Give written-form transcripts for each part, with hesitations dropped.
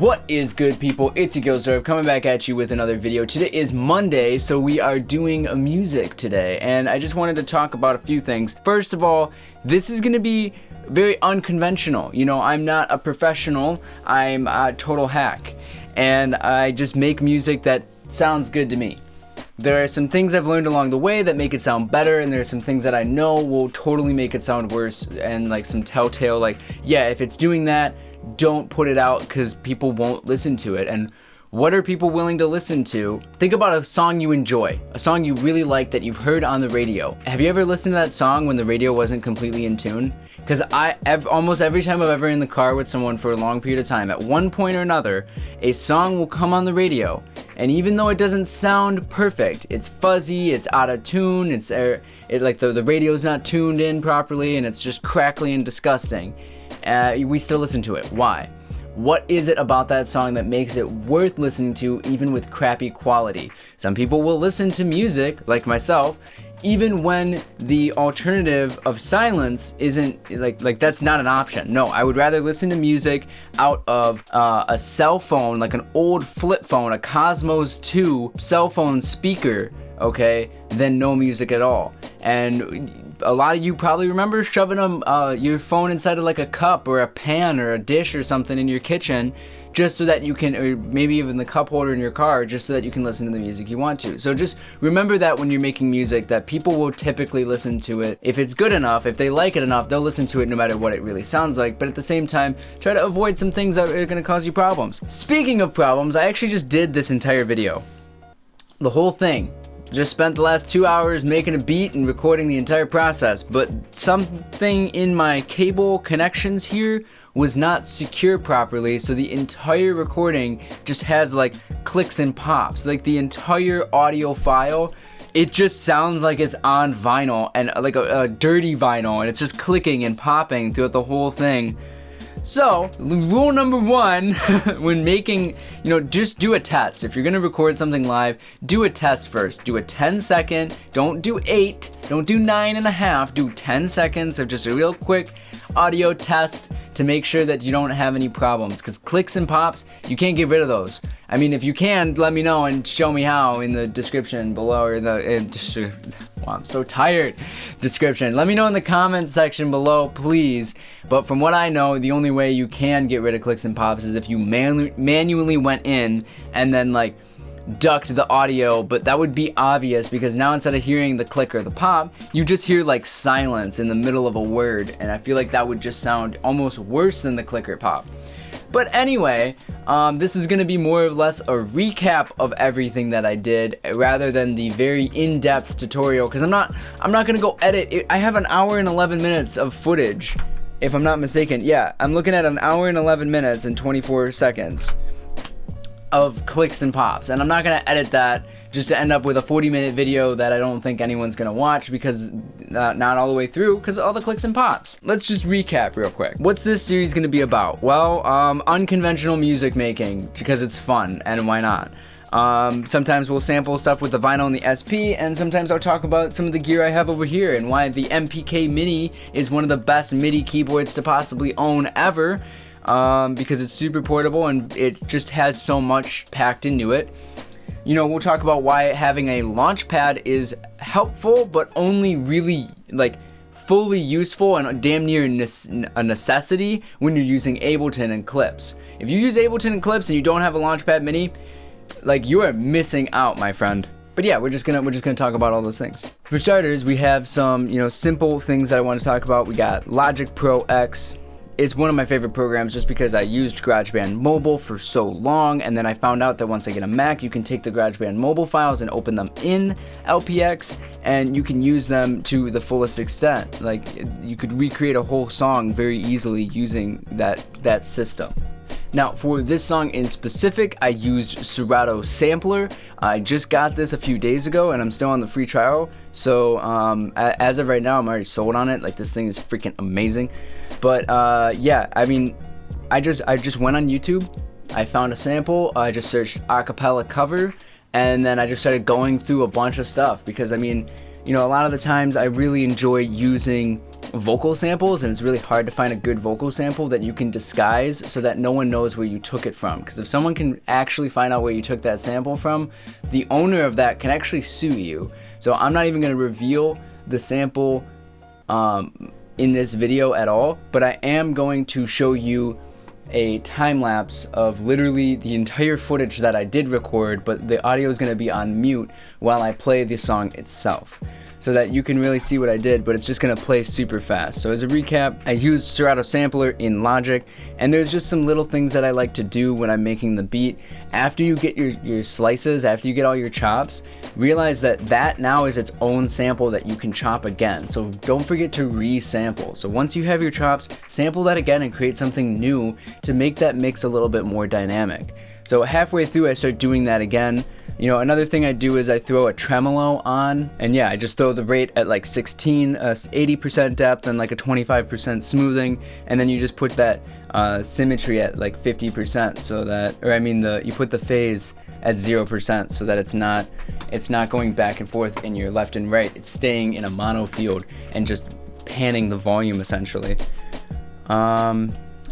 What is good, people? It's Jagilsdorf coming back at you with another video. Today is Monday, so we are doing music today, and I just wanted to talk about a few things. First of all, this is going to be very unconventional. You know, I'm not a professional, I'm a total hack, and I just make music that sounds good to me. There are some things I've learned along the way that make it sound better, and there are some things that I know will totally make it sound worse, and like some telltale, like, yeah, if it's doing that, don't put it out because people won't listen to it. And what are people willing to listen to? Think about a song you enjoy, a song you really like that you've heard on the radio. Have you ever listened to that song when the radio wasn't completely in tune? Because almost every time I'm ever in the car with someone for a long period of time, at one point or another, a song will come on the radio, and even though it doesn't sound perfect, it's fuzzy, it's out of tune, like the radio's not tuned in properly, and it's just crackly and disgusting. We still listen to it. Why? What is it about that song that makes it worth listening to even with crappy quality? Some people will listen to music, like myself, even when the alternative of silence isn't, like that's not an option. No, I would rather listen to music out of a cell phone, like an old flip phone, a Cosmos 2 cell phone speaker, okay, than no music at all. And a lot of you probably remember shoving your phone inside of like a cup or a pan or a dish or something in your kitchen just so that you can, or maybe even the cup holder in your car, just so that you can listen to the music you want to. So just remember that when you're making music, that people will typically listen to it. If it's good enough, if they like it enough, they'll listen to it no matter what it really sounds like. But at the same time, try to avoid some things that are gonna cause you problems. Speaking of problems, I actually just did this entire video. The whole thing. Just spent the last 2 hours making a beat and recording the entire process, but something in my cable connections here was not secure properly, so the entire recording just has like clicks and pops. Like the entire audio file, it just sounds like it's on vinyl, and like a dirty vinyl, and it's just clicking and popping throughout the whole thing. So, rule number one, when making, just do a test. If you're gonna record something live, do a test first. Do a 10-second, don't do 8, don't do 9.5, do 10 seconds of just a real quick audio test to make sure that you don't have any problems. Because clicks and pops, you can't get rid of those. I mean, if you can, let me know and show me how in the description below, or well, I'm so tired. Description. Let me know in the comments section below, please. But from what I know, the only way you can get rid of clicks and pops is if you manually went in and then like ducked the audio, but that would be obvious because now instead of hearing the click or the pop, you just hear like silence in the middle of a word, and I feel like that would just sound almost worse than the click or pop. But anyway, this is going to be more or less a recap of everything that I did rather than the very in-depth tutorial, because I'm not going to go edit it. I have an hour and 11 minutes of footage, if I'm not mistaken. Yeah, I'm looking at an hour and 11 minutes and 24 seconds of clicks and pops, and I'm not going to edit that just to end up with a 40-minute video that I don't think anyone's going to watch, because not all the way through, because of all the clicks and pops. Let's just recap real quick. What's this series going to be about? Well, unconventional music making, because it's fun, and why not? Sometimes we'll sample stuff with the vinyl and the SP, and sometimes I'll talk about some of the gear I have over here and why the MPK Mini is one of the best MIDI keyboards to possibly own ever, because it's super portable and it just has so much packed into it. We'll talk about why having a launch pad is helpful, but only really like fully useful and damn near a necessity when you're using Ableton and Clips. If you use Ableton and Clips and you don't have a Launchpad Mini, like, you are missing out, my friend. But yeah, we're just gonna talk about all those things. For starters, we have some, simple things that I want to talk about. We got Logic Pro X. It's one of my favorite programs just because I used GarageBand Mobile for so long, and then I found out that once I get a Mac, you can take the GarageBand Mobile files and open them in LPX, and you can use them to the fullest extent. Like, you could recreate a whole song very easily using that system. Now, for this song in specific, I used Serato Sampler. I just got this a few days ago, and I'm still on the free trial. So, as of right now, I'm already sold on it. Like, this thing is freaking amazing. But, yeah, I mean, I just went on YouTube. I found a sample. I just searched acapella cover, and then I just started going through a bunch of stuff because, I mean, a lot of the times I really enjoy using vocal samples, and it's really hard to find a good vocal sample that you can disguise so that no one knows where you took it from. Because if someone can actually find out where you took that sample from, the owner of that can actually sue you. So I'm not even going to reveal the sample in this video at all, but I am going to show you a time lapse of literally the entire footage that I did record, but the audio is going to be on mute while I play the song itself, so that you can really see what I did, but it's just gonna play super fast. So as a recap, I used Serato Sampler in Logic, and there's just some little things that I like to do when I'm making the beat. After you get your slices, after you get all your chops, realize that that now is its own sample that you can chop again. So don't forget to re-sample. So once you have your chops, sample that again and create something new to make that mix a little bit more dynamic. So halfway through, I start doing that again. You know, another thing I do is I throw a tremolo on, and yeah, I just throw the rate at like 16, 80% depth and like a 25% smoothing, and then you just put that symmetry at like 50%, so that, or I mean, you put the phase at 0% so that it's not going back and forth in your left and right. It's staying in a mono field and just panning the volume essentially.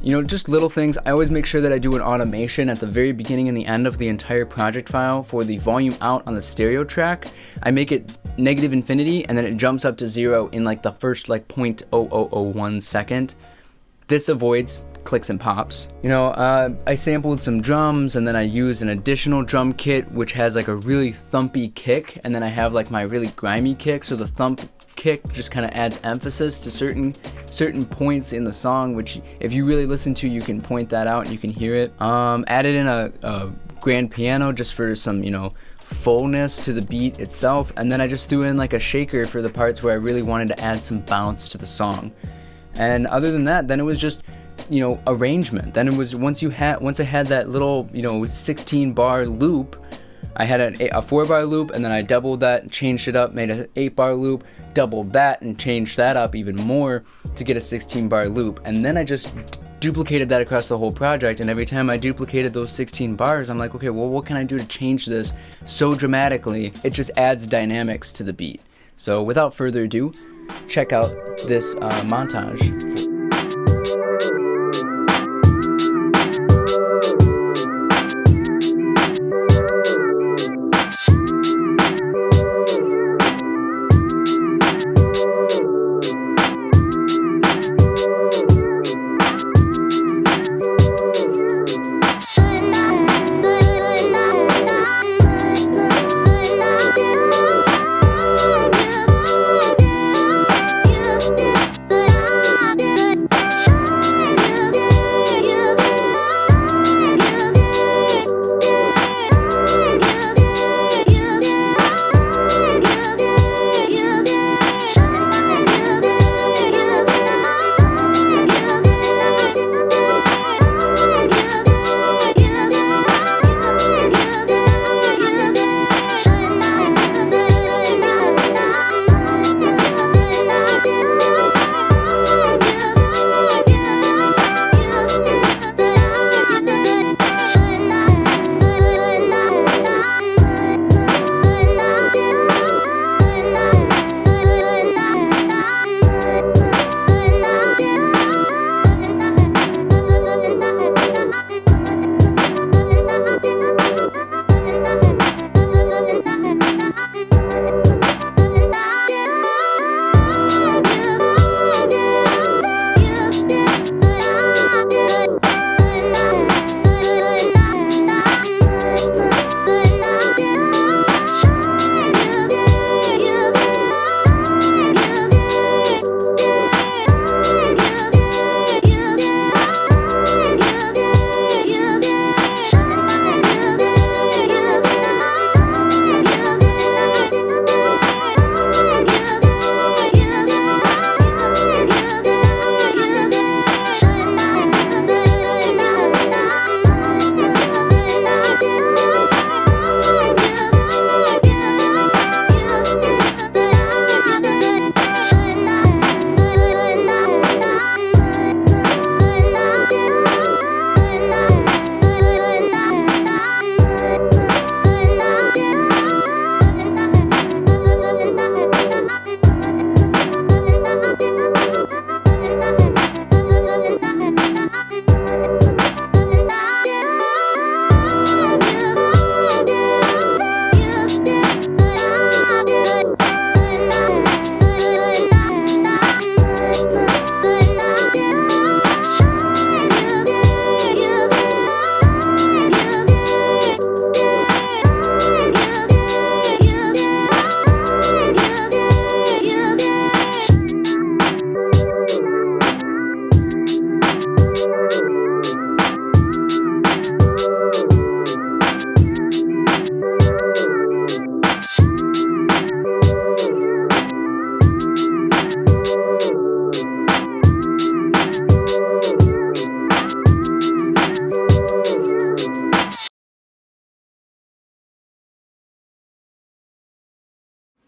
You know, just little things. I always make sure that I do an automation at the very beginning and the end of the entire project file for the volume out on the stereo track. I make it negative infinity, and then it jumps up to 0 in like the first like 0.0001 second. This avoids clicks and pops. You know, I sampled some drums, and then I used an additional drum kit which has like a really thumpy kick, and then I have like my really grimy kick, so the thump kick just kind of adds emphasis to certain points in the song, which if you really listen to, you can point that out and you can hear it. Added in a grand piano just for some, you know, fullness to the beat itself, and then I just threw in like a shaker for the parts where I really wanted to add some bounce to the song. And other than that, then it was just, you know, arrangement. Then it was once I had that little, you know, 16 bar loop, I had a 4-bar loop, and then I doubled that and changed it up, made an 8-bar loop, doubled that and changed that up even more to get a 16-bar loop. And then I just duplicated that across the whole project, and every time I duplicated those 16 bars, I'm like, okay, well, what can I do to change this so dramatically? It just adds dynamics to the beat. So without further ado, check out this montage.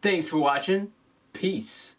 Thanks for watching. Peace.